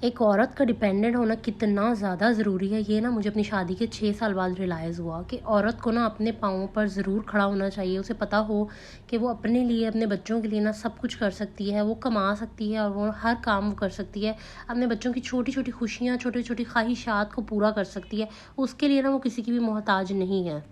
एक औरत का डिपेंडेंट होना कितना ज़्यादा ज़रूरी है, ये ना मुझे अपनी शादी के 6 साल बाद रियलाइज़ हुआ कि औरत को ना अपने पाँवों पर ज़रूर खड़ा होना चाहिए। उसे पता हो कि वो अपने लिए, अपने बच्चों के लिए ना सब कुछ कर सकती है, वो कमा सकती है और वो हर काम वो कर सकती है। अपने बच्चों की छोटी-छोटी खुशियाँ, छोटी-छोटी ख्वाहिशात को पूरा कर सकती है। उसके लिए ना वो किसी की भी मोहताज नहीं है।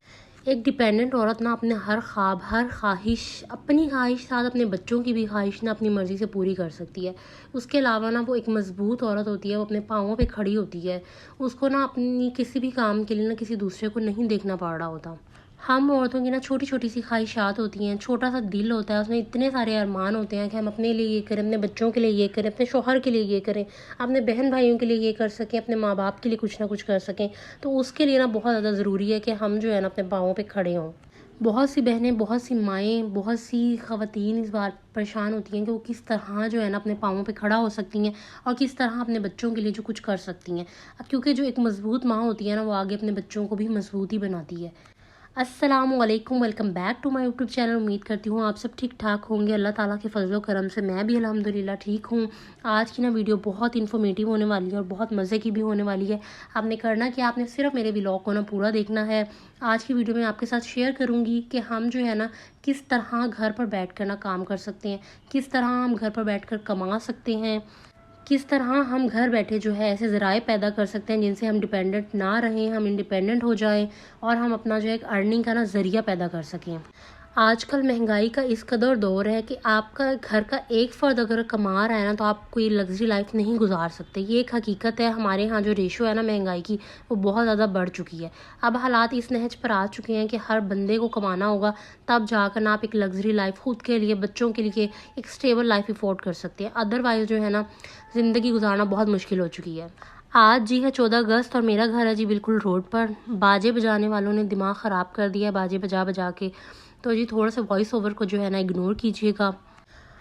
एक डिपेंडेंट औरत ना अपने हर ख्वाब, हर ख्वाहिश, अपनी ख्वाहिश साथ अपने बच्चों की भी ख्वाहिश ना अपनी मर्ज़ी से पूरी कर सकती है। उसके अलावा ना वो एक मज़बूत औरत होती है, वो अपने पाँवों पे खड़ी होती है। उसको ना अपनी किसी भी काम के लिए ना किसी दूसरे को नहीं देखना पड़ रहा होता। हम औरतों की ना छोटी-छोटी सी ख्वाहिशात होती हैं, छोटा-सा दिल होता है, उसमें इतने सारे अरमान होते हैं कि हम अपने लिए ये करें, अपने बच्चों के लिए ये करें, अपने शौहर के लिए ये करें, अपने बहन-भाइयों के लिए ये कर सकें, अपने माँ-बाप के लिए कुछ ना कुछ कर सकें। तो उसके लिए ना बहुत ज़्यादा ज़रूरी है कि हम जो है ना अपने पाँवों पे खड़े हों। बहुत सी बहनें, बहुत सी माएँ, बहुत सी ख़वातीन इस बात परेशान होती हैं कि वो किस तरह जो है ना अपने पाँवों पे खड़ा हो सकती हैं और किस तरह अपने बच्चों के लिए जो कुछ कर सकती हैं। क्योंकि जो एक मज़बूत माँ होती है ना, वो आगे अपने बच्चों को भी मज़बूत ही बनाती है। अस्सलामुअलैकुम, welcome back to my YouTube channel. उम्मीद करती हूँ आप सब ठीक ठाक होंगे। अल्लाह ताला के फजल करम से मैं भी अल्हम्दुलिल्लाह ठीक हूँ। आज की ना वीडियो बहुत इन्फॉर्मेटिव होने वाली है और बहुत मज़े की भी होने वाली है। आपने करना कि आपने सिर्फ मेरे व्लॉग को ना पूरा देखना है। आज की वीडियो में आपके साथ शेयर करूँगी कि हम जो है ना किस तरह घर पर बैठ कर ना काम कर सकते हैं, किस तरह हम घर पर बैठ कर कमा सकते हैं, किस तरह हम घर बैठे जो है ऐसे ज़राए पैदा कर सकते हैं जिनसे हम डिपेंडेंट ना रहें, हम इंडिपेंडेंट हो जाएं और हम अपना जो है एक अर्निंग का ना ज़रिया पैदा कर सकें। आजकल महंगाई का इस कदर दौर है कि आपका घर का एक फ़र्द अगर कमा रहा है ना, तो आप कोई लग्जरी लाइफ नहीं गुजार सकते। ये एक हकीकत है। हमारे यहाँ जो रेशो है ना महंगाई की, वो बहुत ज़्यादा बढ़ चुकी है। अब हालात इस नहज पर आ चुके हैं कि हर बंदे को कमाना होगा, तब जाकर ना आप एक लग्जरी लाइफ खुद के लिए, बच्चों के लिए एक स्टेबल लाइफ अफोर्ड कर सकते हैं। अदरवाइज़ जो है ना ज़िंदगी गुजारना बहुत मुश्किल हो चुकी है। आज जी है 14 अगस्त और मेरा घर है जी बिल्कुल रोड पर। बाजे बजाने वालों ने दिमाग ख़राब कर दिया है बाजे बजा बजा के। तो जी थोड़ा सा वॉइस ओवर को जो है ना इग्नोर कीजिएगा।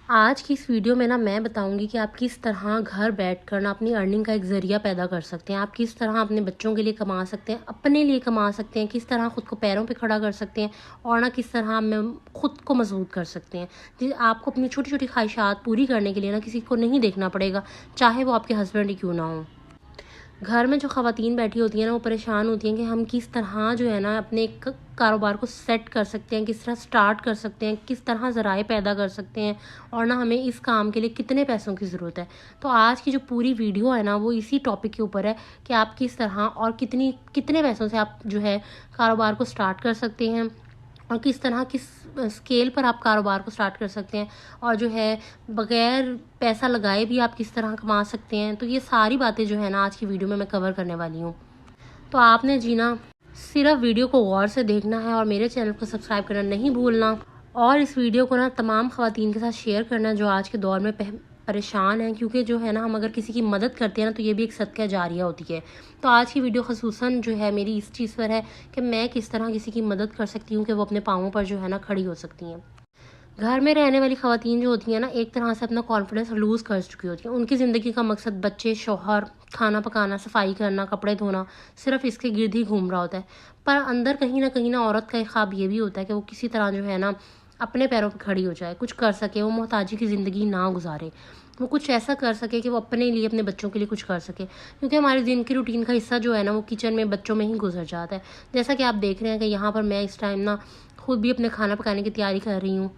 आज की इस वीडियो में ना मैं बताऊंगी कि आप किस तरह घर बैठकर ना अपनी अर्निंग का एक ज़रिया पैदा कर सकते हैं। आप किस तरह अपने बच्चों के लिए कमा सकते हैं, अपने लिए कमा सकते हैं, किस तरह ख़ुद को पैरों पे खड़ा कर सकते हैं और ना किस तरह में ख़ुद को मजबूत कर सकते हैं। जी आपको अपनी छोटी छोटी ख्वाहिशात पूरी करने के लिए ना किसी को नहीं देखना पड़ेगा, चाहे वो आपके हस्बैंड ही क्यों ना हो। घर में जो ख़वातीन बैठी होती हैं ना, वो परेशान होती हैं कि हम किस तरह जो है ना अपने एक कारोबार को सेट कर सकते हैं, किस तरह स्टार्ट कर सकते हैं, किस तरह ज़राए पैदा कर सकते हैं और ना हमें इस काम के लिए कितने पैसों की ज़रूरत है। तो आज की जो पूरी वीडियो है ना, वो इसी टॉपिक के ऊपर है कि आप किस तरह और कितने पैसों से आप जो है कारोबार को स्टार्ट कर सकते हैं और किस तरह किस स्केल पर आप कारोबार को स्टार्ट कर सकते हैं और जो है बग़ैर पैसा लगाए भी आप किस तरह कमा सकते हैं। तो ये सारी बातें जो है ना आज की वीडियो में मैं कवर करने वाली हूँ। तो आपने जी ना सिर्फ वीडियो को गौर से देखना है और मेरे चैनल को सब्सक्राइब करना नहीं भूलना और इस वीडियो को ना तमाम ख़वातीन के साथ शेयर करना जो आज के दौर में परेशान हैं। क्योंकि जो है ना हम अगर किसी की मदद करते हैं ना, तो ये भी एक सदका जारिया होती है। तो आज की वीडियो ख़ुसूसन जो है मेरी इस चीज़ पर है कि मैं किस तरह किसी की मदद कर सकती हूँ कि वो अपने पाँवों पर जो है ना खड़ी हो सकती हैं। घर में रहने वाली ख़वातीन जो होती हैं ना, एक तरह से अपना कॉन्फिडेंस लूज़ कर चुकी होती हैं। उनकी ज़िंदगी का मकसद बच्चे, शौहर, खाना पकाना, सफाई करना, कपड़े धोना, सिर्फ इसके गिर्द ही घूम रहा होता है। पर अंदर कहीं ना औरत का एक ख्वाब ये भी होता है कि वो किसी तरह जो है ना अपने पैरों पर खड़ी हो जाए, कुछ कर सके, वो मोहताजी की ज़िंदगी ना गुजारे, वो कुछ ऐसा कर सके कि वो अपने लिए, अपने बच्चों के लिए कुछ कर सके। क्योंकि हमारे दिन की रूटीन का हिस्सा जो है ना, वो किचन में बच्चों में ही गुजर जाता है। जैसा कि आप देख रहे हैं कि यहाँ पर मैं इस टाइम ना खुद भी अपने खाना पकाने की तैयारी कर रही हूँ।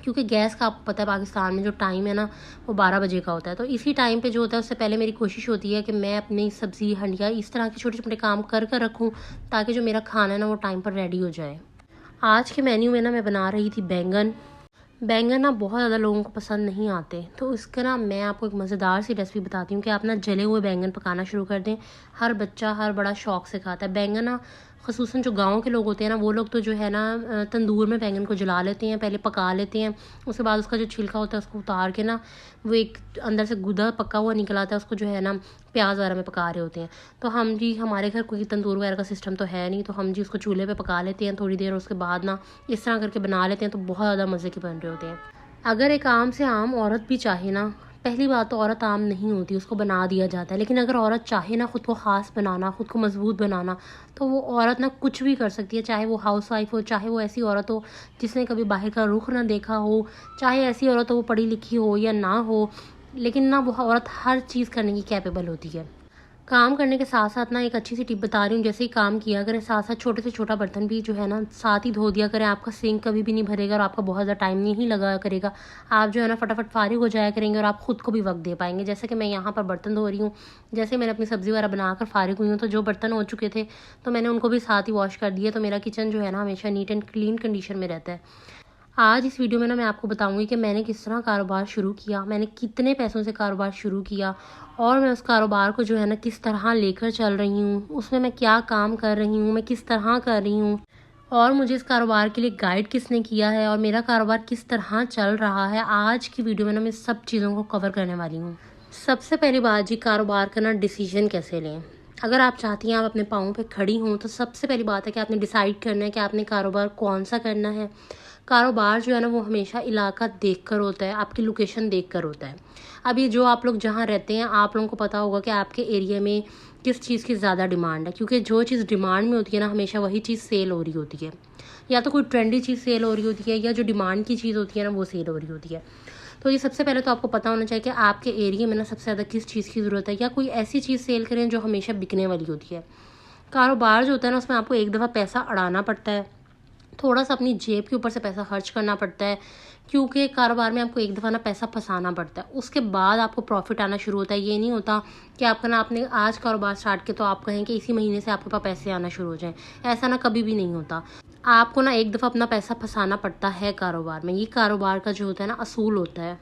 क्योंकि गैस का आपको पता है पाकिस्तान में जो टाइम है ना, वो 12 बजे का होता है। तो इसी टाइम पे जो होता है उससे पहले मेरी कोशिश होती है कि मैं अपनी सब्ज़ी, हंडिया, इस तरह के छोटे छोटे काम कर कर रखूँ ताकि जो मेरा खाना है ना वो टाइम पर रेडी हो जाए। आज के मेन्यू में ना मैं बना रही थी बैंगन। बैंगन ना बहुत ज़्यादा लोगों को पसंद नहीं आते, तो इसका ना मैं आपको एक मज़ेदार सी रेसिपी बताती हूँ कि आप ना जले हुए बैंगन पकाना शुरू कर दें। हर बच्चा, हर बड़ा शौक़ से खाता है बैंगन ना। ख़ुसूसन जो गांव के लोग होते हैं ना, वो लोग तो जो है ना तंदूर में बैंगन को जला लेते हैं, पहले पका लेते हैं। उसके बाद उसका जो छिलका होता है उसको उतार के ना, वो एक अंदर से गुदा पका हुआ निकल आता है, उसको जो है ना प्याज वगैरह में पका रहे होते हैं। तो हम जी, हमारे घर कोई तंदूर वगैरह का सिस्टम तो है नहीं, तो हम जी उसको चूल्हे पे पका लेते हैं थोड़ी देर। उसके बाद ना इस तरह करके बना लेते हैं, तो बहुत ज़्यादा मज़े के बन रहे होते हैं। अगर एक आम से आम औरत भी चाहे ना, पहली बात तो औरत आम नहीं होती, उसको बना दिया जाता है। लेकिन अगर औरत चाहे ना ख़ुद को ख़ास बनाना, ख़ुद को मजबूत बनाना, तो वो औरत ना कुछ भी कर सकती है। चाहे वो हाउस वाइफ हो, चाहे वो ऐसी औरत हो जिसने कभी बाहर का रुख ना देखा हो, चाहे ऐसी औरत हो वो पढ़ी लिखी हो या ना हो, लेकिन ना वो औरत हर चीज़ करने की कैपेबल होती है। काम करने के साथ साथ ना एक अच्छी सी टिप बता रही हूँ, जैसे ही काम किया करें साथ साथ छोटे से छोटा बर्तन भी जो है ना साथ ही धो दिया करें। आपका सिंक कभी भी नहीं भरेगा और आपका बहुत ज़्यादा टाइम नहीं लगा करेगा। आप जो है ना फटाफट फारिग हो जाया करेंगे और आप खुद को भी वक्त दे पाएंगे। जैसे कि मैं यहाँ पर बर्तन धो रही हूँ, जैसे मैंने अपनी सब्ज़ी वगैरह बनाकर फारिग हुई हूँ तो जो बर्तन हो चुके थे तो मैंने उनको भी साथ ही वॉश कर दिए। तो मेरा किचन जो है ना हमेशा नीट एंड क्लीन कंडीशन में रहता है। आज इस वीडियो में ना मैं आपको बताऊंगी कि मैंने किस तरह कारोबार शुरू किया, मैंने कितने पैसों से कारोबार शुरू किया और मैं उस कारोबार को जो है ना किस तरह लेकर चल रही हूँ, उसमें मैं क्या काम कर रही हूँ, मैं किस तरह कर रही हूँ और मुझे इस कारोबार के लिए गाइड किसने किया है और मेरा कारोबार किस तरह चल रहा है। आज की वीडियो में ना मैं सब चीज़ों को कवर करने वाली हूँ। सबसे पहली बात जी, कारोबार का ना डिसीजन कैसे लें। अगर आप चाहती हैं आप अपने पाँव पे खड़ी हों तो सबसे पहली बात है कि आपने डिसाइड करना है कि आपने कारोबार कौन सा करना है। कारोबार जो है ना वो हमेशा इलाका देखकर होता है, आपकी लोकेशन देखकर होता है। अभी जो आप लोग जहाँ रहते हैं आप लोगों को पता होगा कि आपके एरिया में किस चीज़ की ज़्यादा डिमांड है, क्योंकि जो चीज़ डिमांड में होती है ना हमेशा वही चीज़ सेल हो रही होती है। या तो कोई ट्रेंडी चीज़ सेल हो रही होती है या जो डिमांड की चीज़ होती है ना वो सेल हो रही होती है। तो ये सबसे पहले तो आपको पता होना चाहिए कि आपके एरिया में ना सबसे ज़्यादा किस चीज़ की ज़रूरत है, या कोई ऐसी चीज़ सेल करें जो हमेशा बिकने वाली होती है। कारोबार जो होता है ना उसमें आपको एक दफ़ा पैसा अड़ाना पड़ता है, थोड़ा सा अपनी जेब के ऊपर से पैसा खर्च करना पड़ता है, क्योंकि कारोबार में आपको एक दफ़ा ना पैसा फंसाना पड़ता है, उसके बाद आपको प्रॉफिट आना शुरू होता है। ये नहीं होता कि आपका ना आपने आज कारोबार स्टार्ट किया तो आप कहें कि इसी महीने से आपके पास पैसे आना शुरू हो जाएं। ऐसा ना कभी भी नहीं होता। आपको ना एक दफ़ा अपना पैसा फंसाना पड़ता है कारोबार में। ये कारोबार का जो होता है ना असूल होता है।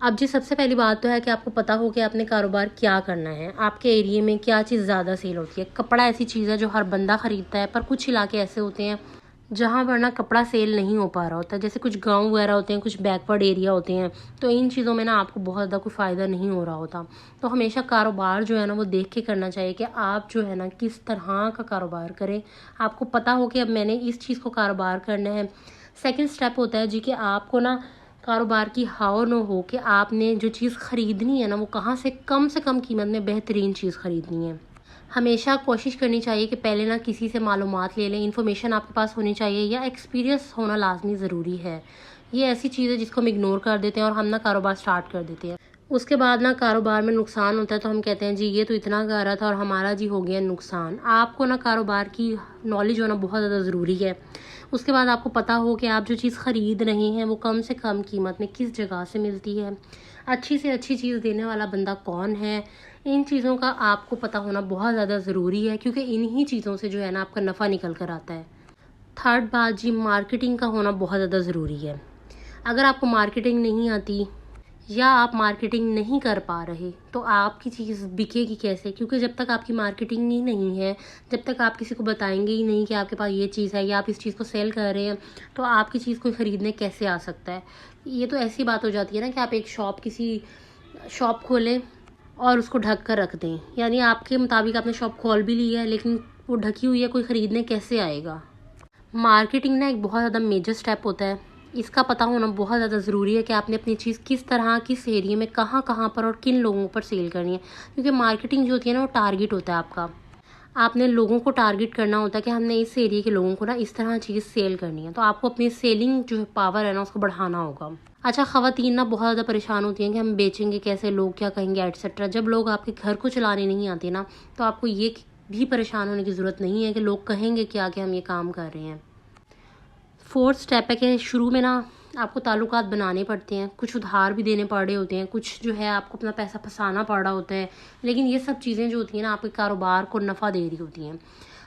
अब जी सबसे पहली बात तो है कि आपको पता हो कि आपने कारोबार क्या करना है, आपके एरिया में क्या चीज़ ज़्यादा सेल होती है। कपड़ा ऐसी चीज़ है जो हर बंदा ख़रीदता है, पर कुछ इलाके ऐसे होते हैं जहाँ पर ना कपड़ा सेल नहीं हो पा रहा होता। जैसे कुछ गांव वगैरह होते हैं, कुछ बैकवर्ड एरिया होते हैं, तो इन चीज़ों में ना आपको बहुत ज़्यादा कोई फ़ायदा नहीं हो रहा होता। तो हमेशा कारोबार जो है ना वो देख के करना चाहिए कि आप जो है ना किस तरह का कारोबार करें। आपको पता हो कि अब मैंने इस चीज़ को कारोबार करना है। सेकंड स्टेप होता है जी कि आपको ना कारोबार की हाव न हो कि आपने जो चीज़ ख़रीदनी है ना वो कहाँ से कम कीमत में बेहतरीन चीज़ ख़रीदनी है। हमेशा कोशिश करनी चाहिए कि पहले ना किसी से मालूमात ले लें, इन्फॉर्मेशन आपके पास होनी चाहिए या एक्सपीरियंस होना लाजमी ज़रूरी है। ये ऐसी चीज़ है जिसको हम इग्नोर कर देते हैं और हम ना कारोबार स्टार्ट कर देते हैं। उसके बाद ना कारोबार में नुकसान होता है तो हम कहते हैं जी ये तो इतना कर रहा था और हमारा जी हो गया नुकसान। आपको ना कारोबार की नॉलेज होना बहुत ज़्यादा ज़रूरी है। उसके बाद आपको पता हो कि आप जो चीज़ ख़रीद रहे हैं वो कम से कम कीमत में किस जगह से मिलती है, अच्छी से अच्छी चीज़ देने वाला बंदा कौन है। इन चीज़ों का आपको पता होना बहुत ज़्यादा ज़रूरी है, क्योंकि इन्हीं चीज़ों से जो है ना आपका नफ़ा निकल कर आता है। थर्ड बात जी, मार्केटिंग का होना बहुत ज़्यादा ज़रूरी है। अगर आपको मार्केटिंग नहीं आती या आप मार्केटिंग नहीं कर पा रहे तो आपकी चीज़ बिकेगी कैसे, क्योंकि जब तक आपकी मार्केटिंग ही नहीं है, जब तक आप किसी को बताएंगे ही नहीं कि आपके पास ये चीज़ है या आप इस चीज़ को सेल कर रहे हैं, तो आपकी चीज़ कोई ख़रीदने कैसे आ सकता है। ये तो ऐसी बात हो जाती है ना कि आप एक किसी शॉप खोलें और उसको ढक कर रख दें, यानी आपके मुताबिक आपने शॉप खोल भी ली है लेकिन वो ढकी हुई है, कोई ख़रीदने कैसे आएगा। मार्केटिंग ना एक बहुत ज़्यादा मेजर स्टेप होता है। इसका पता होना बहुत ज़्यादा ज़रूरी है कि आपने अपनी चीज़ किस तरह, किस एरिया में, कहाँ कहाँ पर और किन लोगों पर सेल करनी है, क्योंकि मार्केटिंग जो होती है ना वो टारगेट होता है आपका। आपने लोगों को टारगेट करना होता है कि हमने इस एरिया के लोगों को ना इस तरह चीज़ सेल करनी है, तो आपको अपनी सेलिंग जो पावर है ना उसको बढ़ाना होगा। अच्छा, ख़वातीन ना बहुत ज़्यादा परेशान होती हैं कि हम बेचेंगे कैसे, लोग क्या कहेंगे एटसेट्रा। जब लोग आपके घर को चलाने नहीं आते ना तो आपको ये भी परेशान होने की ज़रूरत नहीं है कि लोग कहेंगे क्या कि हम ये काम कर रहे हैं। फोर्थ स्टेप है कि शुरू में ना आपको ताल्लुकात बनाने पड़ते हैं, कुछ उधार भी देने पड़ रहे होते हैं, कुछ जो है आपको अपना पैसा फंसाना पड़ रहा होता है, लेकिन ये सब चीज़ें जो होती हैं ना आपके कारोबार को नफ़ा दे रही होती हैं।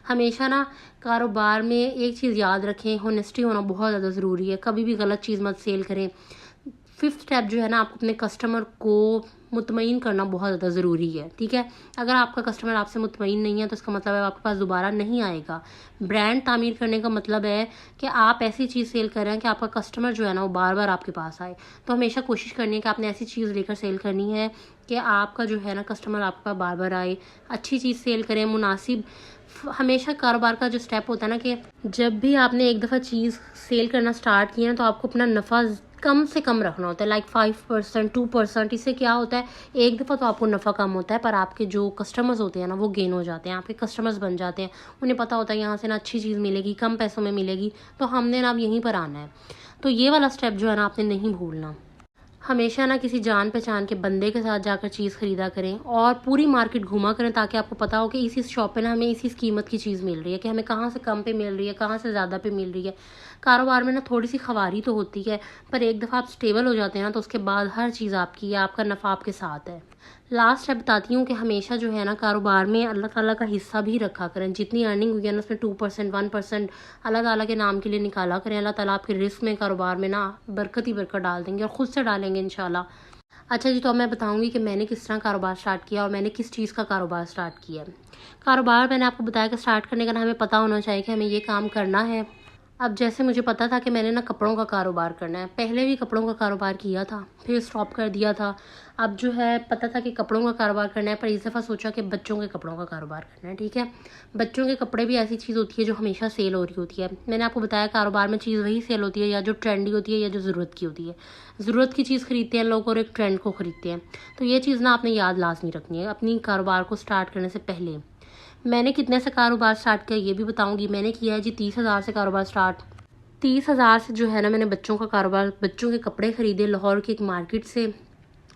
हमेशा ना कारोबार में एक चीज़ याद रखें, होनेस्टी होना बहुत ज़्यादा ज़रूरी है। कभी भी गलत चीज़ मत सेल करें। फिफ्थ स्टेप जो है ना आपको अपने कस्टमर को मुतमईन करना बहुत ज़्यादा ज़रूरी है, ठीक है। अगर आपका कस्टमर आपसे मुतमईन नहीं है तो इसका मतलब है आपके पास दोबारा नहीं आएगा। ब्रांड तामीर करने का मतलब है कि आप ऐसी चीज़ सेल कर रहे हैं कि आपका कस्टमर जो है ना वो बार बार आपके पास आए। तो हमेशा कोशिश करनी है कि आपने ऐसी चीज़ लेकर सेल करनी है कि आपका जो है ना कस्टमर आपके पास बार बार आए। अच्छी चीज़ सेल करें, मुनासिब। हमेशा कारोबार का जो स्टेप होता है ना कि जब भी आपने एक दफ़ा चीज़ सेल करना स्टार्ट किया ना तो आपको अपना नफ़ा कम से कम रखना होता है, लाइक 5%, 2%। इससे क्या होता है, एक दफ़ा तो आपको नफ़ा कम होता है पर आपके जो कस्टमर्स होते हैं ना वो गेन हो जाते हैं, आपके कस्टमर्स बन जाते हैं। उन्हें पता होता है यहाँ से ना अच्छी चीज़ मिलेगी, कम पैसों में मिलेगी, तो हमने ना अब यहीं पर आना है। तो ये वाला स्टेप जो है ना आपने नहीं भूलना। हमेशा ना किसी जान पहचान के बंदे के साथ जाकर चीज़ ख़रीदा करें और पूरी मार्केट घूमा करें, ताकि आपको पता हो कि इस शॉप पे ना हमें इस कीमत की चीज़ मिल रही है, कि हमें कहाँ से कम पे मिल रही है, कहाँ से ज़्यादा पे मिल रही है। कारोबार में ना थोड़ी सी ख़वारी तो होती है, पर एक दफ़ा आप स्टेबल हो जाते हैं ना, तो उसके बाद हर चीज़ आपकी है, आपका नफ़ा आपके साथ है। लास्ट है बताती हूँ कि हमेशा जो है ना कारोबार में अल्लाह ताला का हिस्सा भी रखा करें। जितनी अर्निंग हुई है ना उसमें 2% 1% अल्लाह ताला के नाम के लिए निकाला करें। अल्लाह ताला आपके रिस्क में कारोबार में ना बरकत ही बरकत डाल देंगे, और ख़ुद से डालेंगे इंशाल्लाह। अच्छा जी, तो अब मैं बताऊंगी कि मैंने किस तरह कारोबार स्टार्ट किया और मैंने किस चीज़ का कारोबार स्टार्ट किया। कारोबार मैंने आपको बताया कि स्टार्ट करने का ना हमें पता होना चाहिए कि हमें ये काम करना है। अब जैसे मुझे पता था कि मैंने ना कपड़ों का कारोबार करना है, पहले भी कपड़ों का कारोबार किया था, फिर स्टॉप कर दिया था। अब जो है पता था कि कपड़ों का कारोबार करना है, पर इस दफ़ा सोचा कि बच्चों के कपड़ों का कारोबार करना है। ठीक है, बच्चों के कपड़े भी ऐसी चीज़ होती है जो हमेशा सेल हो रही होती है। मैंने आपको बताया कारोबार में चीज़ वही सेल होती है या जो ट्रेंडी होती है या जो ज़रूरत की होती है। ज़रूरत की चीज़ खरीदते हैं लोग और एक ट्रेंड को ख़रीदते हैं। तो ये चीज़ ना आपने याद लाजमी रखनी है अपनी कारोबार को स्टार्ट करने से पहले। मैंने कितने से कारोबार स्टार्ट किया ये भी बताऊँगी। मैंने किया है जी 30,000 से कारोबार स्टार्ट। 30,000 से जो है ना मैंने बच्चों का कारोबार, बच्चों के कपड़े ख़रीदे लाहौर की एक मार्केट से।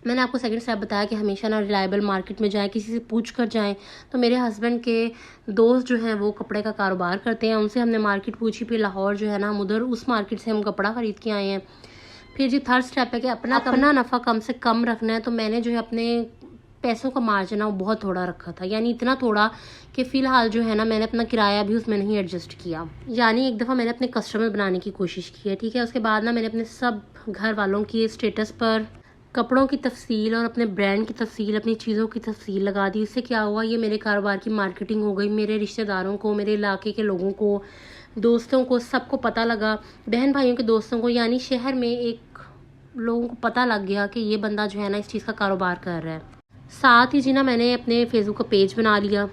मैंने आपको सेकंड स्टेप बताया कि हमेशा ना रिलायबल मार्केट में जाएं, किसी से पूछ कर जाएं। तो मेरे हस्बैंड के दोस्त जो हैं वो कपड़े का कारोबार करते हैं, उनसे हमने मार्केट पूछी, फिर लाहौर जो है ना हम उधर उस मार्केट से हम कपड़ा ख़रीद के आए हैं। फिर जी थर्ड स्टेप है कि अपना नफ़ा कम से कम रखना है। तो मैंने जो है अपने पैसों का मार्जिन है वो बहुत थोड़ा रखा था, यानी इतना थोड़ा कि फ़िलहाल जो है ना मैंने अपना किराया भी उसमें नहीं एडजस्ट किया। यानी एक दफ़ा मैंने अपने कस्टमर बनाने की कोशिश की है। ठीक है, उसके बाद ना मैंने अपने सब घर वालों की स्टेटस पर कपड़ों की तफसील और अपने ब्रांड की तफसील, अपनी चीज़ों की तफसील लगा दी। इससे क्या हुआ, ये मेरे कारोबार की मार्केटिंग हो गई। मेरे रिश्तेदारों को, मेरे इलाके के लोगों को, दोस्तों को, सबको पता लगा। बहन भाइयों के दोस्तों को, यानी शहर में एक लोगों को पता लग गया कि ये बंदा जो है ना इस चीज़ का कारोबार कर रहा है। साथ ही जी ना मैंने अपने फेसबुक का पेज बना लिया,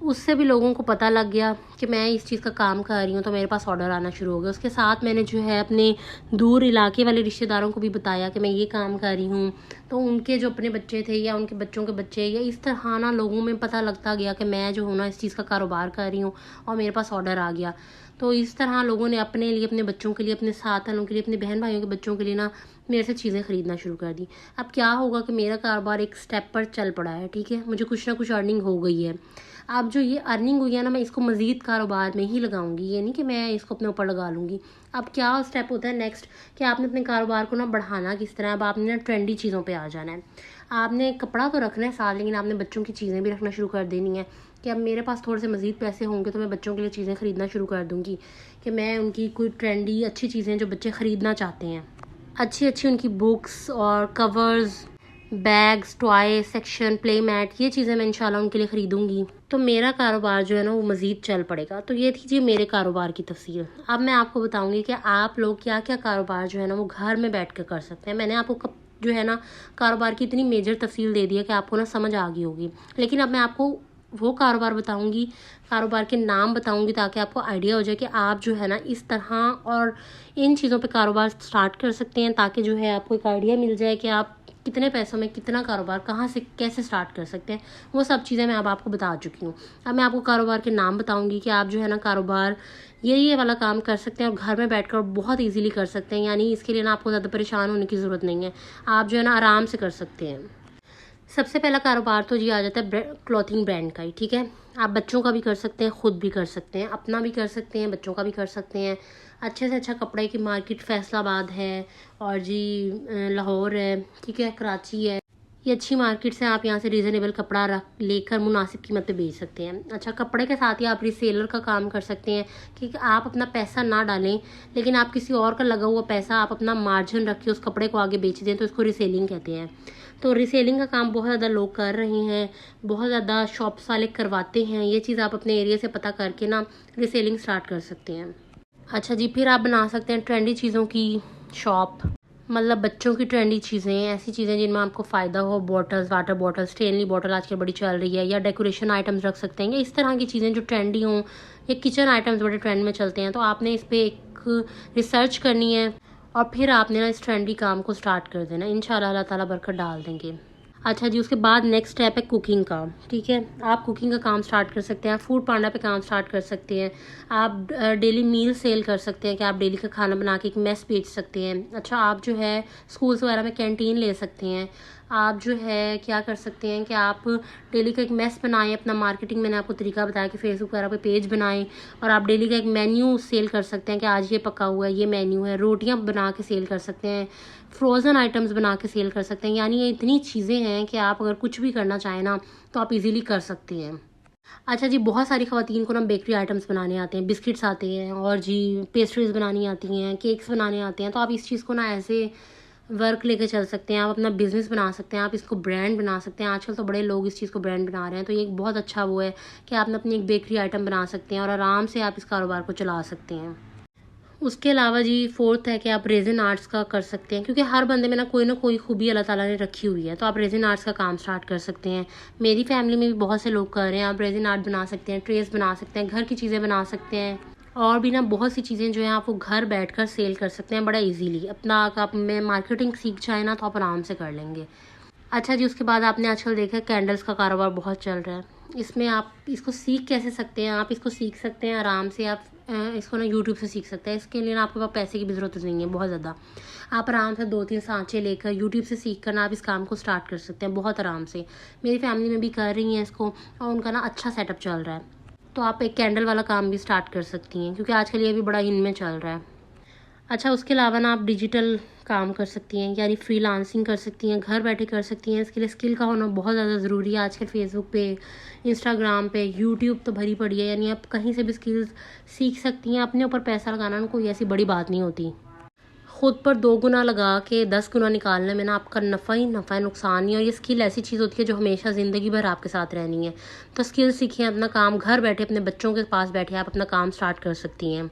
उससे भी लोगों को पता लग गया कि मैं इस चीज़ का काम कर रही हूँ, तो मेरे पास ऑर्डर आना शुरू हो गया। उसके साथ मैंने जो है अपने दूर इलाके वाले रिश्तेदारों को भी बताया कि मैं ये काम कर रही हूँ। तो उनके जो अपने बच्चे थे या उनके बच्चों के बच्चे, या इस तरह ना लोगों में पता लगता गया कि मैं जो हूँ ना इस चीज़ का कारोबार कर रही हूँ और मेरे पास ऑर्डर आ गया। तो इस तरह लोगों ने अपने लिए, अपने बच्चों के लिए, अपने साथ वालों के लिए, अपने बहन भाइयों के बच्चों के लिए ना मेरे से चीज़ें ख़रीदना शुरू कर दी। अब क्या होगा कि मेरा कारोबार एक स्टेप पर चल पड़ा है। ठीक है, मुझे कुछ ना कुछ अर्निंग हो गई है। अब जो ये अर्निंग हुई है ना मैं इसको मज़ीद कारोबार में ही लगाऊंगी, ये नहीं कि मैं इसको अपने ऊपर लगा लूँगी। अब क्या स्टेप होता है नेक्स्ट, कि आपने अपने कारोबार को ना बढ़ाना किस तरह। अब आपने ना ट्रेंडी चीज़ों पे आ जाना है। आपने कपड़ा तो रखना है साथ, लेकिन आपने बच्चों की चीज़ें भी रखना शुरू कर देनी है। कि अब मेरे पास थोड़े से मज़ीद पैसे होंगे तो मैं बच्चों के लिए चीज़ें ख़रीदना शुरू कर दूँगी, कि मैं उनकी कोई ट्रेंडी अच्छी चीज़ें जो बच्चे ख़रीदना चाहते हैं, अच्छी अच्छी उनकी बुक्स और covers, bags, toy section, play mat, ये चीज़ें मैं इंशाल्लाह उनके लिए ख़रीदूँगी। तो मेरा कारोबार जो है ना वो मज़ीद चल पड़ेगा। तो ये थी जी मेरे कारोबार की तफसील। अब मैं आपको बताऊँगी कि आप लोग क्या क्या कारोबार जो है ना वो घर में बैठ कर कर सकते हैं। मैंने आपको कब जो है ना कारोबार की इतनी मेजर तफसील दे दी है कि आपको ना समझ आ गई होगी। लेकिन अब मैं आपको वो कारोबार बताऊंगी, कारोबार के नाम बताऊंगी, ताकि आपको आइडिया हो जाए कि आप जो है ना इस तरह और इन चीज़ों पे कारोबार स्टार्ट कर सकते हैं, ताकि जो है आपको एक आइडिया मिल जाए कि आप कितने पैसों में कितना कारोबार कहाँ से कैसे स्टार्ट कर सकते हैं। वो सब चीज़ें मैं अब आपको बता चुकी हूँ। अब मैं आपको कारोबार के नाम बताऊँगी कि आप जो है ना कारोबार ये वाला काम कर सकते हैं और घर में बैठकर बहुत इजीली कर सकते हैं। यानी इसके लिए ना आपको ज़्यादा परेशान होने की ज़रूरत नहीं है, आप जो है ना आराम से कर सकते हैं। सबसे पहला कारोबार तो जी आ जाता है क्लॉथिंग ब्रांड का ही। ठीक है, आप बच्चों का भी कर सकते हैं, ख़ुद भी कर सकते हैं, अपना भी कर सकते हैं, बच्चों का भी कर सकते हैं। अच्छे से अच्छा कपड़े की मार्केट फैसलाबाद है और जी लाहौर है, ठीक है, कराची है। ये अच्छी मार्केट से आप यहाँ से रीज़नेबल कपड़ा रख लेकर मुनासिब कीमत पे बेच सकते हैं। अच्छा, कपड़े के साथ ही आप रीसेलर का काम कर सकते हैं कि आप अपना पैसा ना डालें, लेकिन आप किसी और का लगा हुआ पैसा आप अपना मार्जिन रख के उस कपड़े को आगे बेच दें, तो इसको रीसेलिंग कहते हैं। तो रीसेलिंग का काम बहुत ज़्यादा लोग कर रहे हैं, बहुत ज़्यादा शॉप्स वाले करवाते हैं। ये चीज़ आप अपने एरिया से पता करके ना रीसेलिंग स्टार्ट कर सकते हैं। अच्छा जी, फिर आप बना सकते हैं ट्रेंडी चीज़ों की शॉप, मतलब बच्चों की ट्रेंडी चीज़ें, ऐसी चीज़ें जिनमें आपको फ़ायदा हो। Bottles, water bottle, Stanley bottle आजकल बड़ी चल रही है, या डेकोरेशन आइटम्स रख सकते हैं, या इस तरह की चीज़ें जो ट्रेंडी हों, या किचन आइटम्स बड़े ट्रेंड में चलते हैं। तो आपने इस पर एक रिसर्च करनी है और फिर आपने ना इस ट्रेंडी काम को स्टार्ट कर देना। इंशाल्लाह अल्लाह ताला बरकत डाल देंगे। अच्छा जी, उसके बाद नेक्स्ट स्टेप है कुकिंग का। ठीक है, आप कुकिंग का काम स्टार्ट कर सकते हैं, फूड पांडा पे काम स्टार्ट कर सकते हैं। आप डेली मील सेल कर सकते हैं कि आप डेली का खाना बना के एक मेस बेच सकते हैं। अच्छा, आप जो है स्कूल्स वगैरह में कैंटीन ले सकते हैं। आप जो है क्या कर सकते हैं कि आप डेली का एक मेस बनाएं, अपना मार्केटिंग मैंने आपको तरीका बताया कि फेसबुक वगैरह पे पेज बनाएं, और आप डेली का एक मेन्यू सेल कर सकते हैं कि आज ये पका हुआ है, ये मेन्यू है। रोटियां बना के सेल कर सकते हैं, फ्रोज़न आइटम्स बना के सेल कर सकते हैं। यानी ये इतनी चीज़ें हैं कि आप अगर कुछ भी करना चाहें ना तो आप इजीली कर सकती हैं। अच्छा जी, बहुत सारी ख़वातीन को ना बेकरी आइटम्स बनाने आते हैं, बिस्किट्स आते हैं, और जी पेस्ट्रीज़ बनानी आती हैं, केक्स बनाने आते हैं। तो आप इस चीज़ को ना ऐसे वर्क लेके चल सकते हैं, आप अपना बिज़नेस बना सकते हैं, आप इसको ब्रांड बना सकते हैं। आजकल तो बड़े लोग इस चीज़ को ब्रांड बना रहे हैं। तो ये एक बहुत अच्छा वो है कि आप अपनी एक बेकरी आइटम बना सकते हैं और आराम से आप इस कारोबार को चला सकते हैं। उसके अलावा जी फोर्थ है कि आप रेज़िन आर्ट्स का कर सकते हैं, क्योंकि हर बंदे में ना कोई खूबी अल्लाह ताला ने रखी हुई है। तो आप रेज़िन आर्ट्स का काम स्टार्ट कर सकते हैं। मेरी फैमिली में भी बहुत से लोग कर रहे हैं। आप रेज़िन आर्ट बना सकते हैं, ट्रेस बना सकते हैं, घर की चीज़ें बना सकते हैं, और भी ना बहुत सी चीज़ें जो हैं आप वो घर बैठकर सेल कर सकते हैं बड़ा इजीली। अपना आप में मार्केटिंग सीख जाए ना तो आप आराम से कर लेंगे। अच्छा जी, उसके बाद आपने आजकल देखा है कैंडल्स का कारोबार बहुत चल रहा है। इसमें आप इसको सीख कैसे सकते हैं? आप इसको सीख सकते हैं आराम से। आप इसको ना यूट्यूब से सीख सकते हैं। इसके लिए ना आपके पास पैसे की भी ज़रूरत नहीं है बहुत ज़्यादा। आप आराम से 2-3 सांचे लेकर यूट्यूब से सीख कर ना आप इस काम को स्टार्ट कर सकते हैं बहुत आराम से। मेरी फैमिली में भी कर रही हैं इसको, और उनका ना अच्छा सेटअप चल रहा है। तो आप एक कैंडल वाला काम भी स्टार्ट कर सकती हैं, क्योंकि आजकल ये भी बड़ा इन में चल रहा है। अच्छा, उसके अलावा ना आप डिजिटल काम कर सकती हैं, यानी फ्रीलांसिंग कर सकती हैं, घर बैठे कर सकती हैं। इसके लिए स्किल का होना बहुत ज़्यादा ज़रूरी है। आजकल फेसबुक पे, इंस्टाग्राम पे, यूट्यूब तो भरी पड़ी है। यानी आप कहीं से भी स्किल्स सीख सकती हैं। अपने ऊपर पैसा लगाना ना कोई ऐसी बड़ी बात नहीं होती। खुद पर 2 गुना लगा के 10 गुना निकालने में ना आपका नफ़ा ही नफ़ा है, नुकसान नहीं। और ये स्किल ऐसी चीज़ होती है जो हमेशा ज़िंदगी भर आपके साथ रहनी है। तो स्किल सीखें, अपना काम घर बैठे अपने बच्चों के पास बैठे आप अपना काम स्टार्ट कर सकती हैं।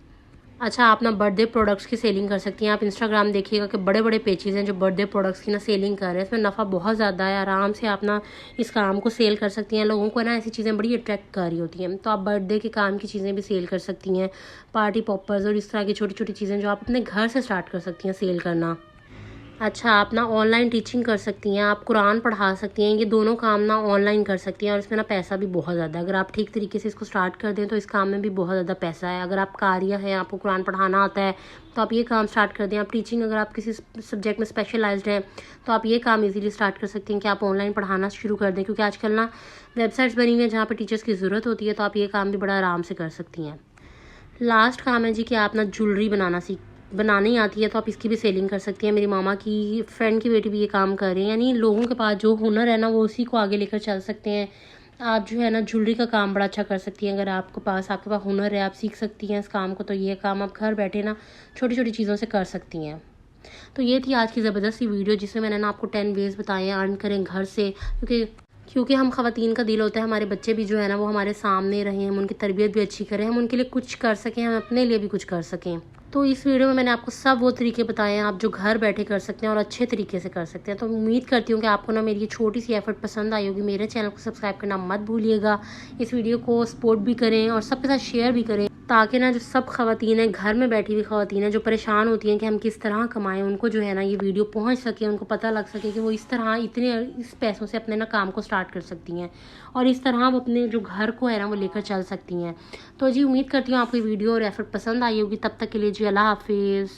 अच्छा, आप ना बर्थडे प्रोडक्ट्स की सेलिंग कर सकती हैं। आप इंस्टाग्राम देखिएगा कि बड़े बड़े पेजेस हैं जो बर्थडे प्रोडक्ट्स की ना सेलिंग कर रहे हैं। इसमें नफ़ा बहुत ज़्यादा है। आराम से आप ना इस काम को सेल कर सकती हैं। लोगों को ना ऐसी चीज़ें बड़ी अट्रैक्ट कर रही होती हैं। तो आप बर्थडे के काम की चीज़ें भी सेल कर सकती हैं, पार्टी पॉपर्स और इस तरह की छोटी छोटी चीज़ें जो आप अपने घर से स्टार्ट कर सकती हैं सेल करना। अच्छा, आप ना ऑनलाइन टीचिंग कर सकती हैं, आप कुरान पढ़ा सकती हैं। ये दोनों काम ना ऑनलाइन कर सकती हैं, और इसमें ना पैसा भी बहुत ज़्यादा है। अगर आप ठीक तरीके से इसको स्टार्ट कर दें तो इस काम में भी बहुत ज़्यादा पैसा है। अगर आप कारिया हैं, आपको कुरान पढ़ाना आता है, तो आप ये काम स्टार्ट कर दें। आप टीचिंग, अगर आप किसी सब्जेक्ट में स्पेशलाइज्ड हैं तो आप ये काम इजीली स्टार्ट कर सकती हैं कि आप ऑनलाइन पढ़ाना शुरू कर दें, क्योंकि आजकल ना वेबसाइट्स बनी हुई हैं जहाँ पर टीचर्स की ज़रूरत होती है। तो आप ये काम भी बड़ा आराम से कर सकती हैं। लास्ट काम है जी कि आप ना ज्वेलरी बनानी आती है तो आप इसकी भी सेलिंग कर सकती हैं। मेरी मामा की फ्रेंड की बेटी भी ये काम कर रही है। यानी लोगों के पास जो हुनर है ना वो उसी को आगे लेकर चल सकते हैं। आप जो है ना ज्वेलरी का काम बड़ा अच्छा कर सकती हैं। अगर आपके पास हुनर है, आप सीख सकती हैं इस काम को। तो ये काम आप घर बैठे ना छोटी छोटी चीज़ों से कर सकती हैं। तो ये थी आज की ज़बरदस्त सी वीडियो, जिसमें मैंने ना आपको 10 वेज़ बताए हैं अर्न करें घर से। क्योंकि हम ख़वातीन का दिल होता है हमारे बच्चे भी जो है ना वो हमारे सामने रहें, हम उनकी तरबियत भी अच्छी करें, हम उनके लिए कुछ कर सकें, हम अपने लिए भी कुछ कर सकें। तो इस वीडियो में मैंने आपको सब वो तरीके बताए हैं आप जो घर बैठे कर सकते हैं और अच्छे तरीके से कर सकते हैं। तो उम्मीद करती हूँ कि आपको ना मेरी ये छोटी सी एफर्ट पसंद आई होगी। मेरे चैनल को सब्सक्राइब करना मत भूलिएगा। इस वीडियो को सपोर्ट भी करें और सबके साथ शेयर भी करें, ताकि ना जो सब ख़वातीन हैं, घर में बैठी हुई ख़वातीन हैं जो परेशान होती हैं कि हम किस तरह कमाएं, उनको जो है ना ये वीडियो पहुंच सके, उनको पता लग सके कि वो इस तरह इस पैसों से अपने ना काम को स्टार्ट कर सकती हैं, और इस तरह वो अपने जो घर को है ना वो लेकर चल सकती हैं। तो जी उम्मीद करती हूँ आपको ये वीडियो और एफर्ट पसंद आई होगी। तब तक के लिए जी अल्लाह हाफिज़।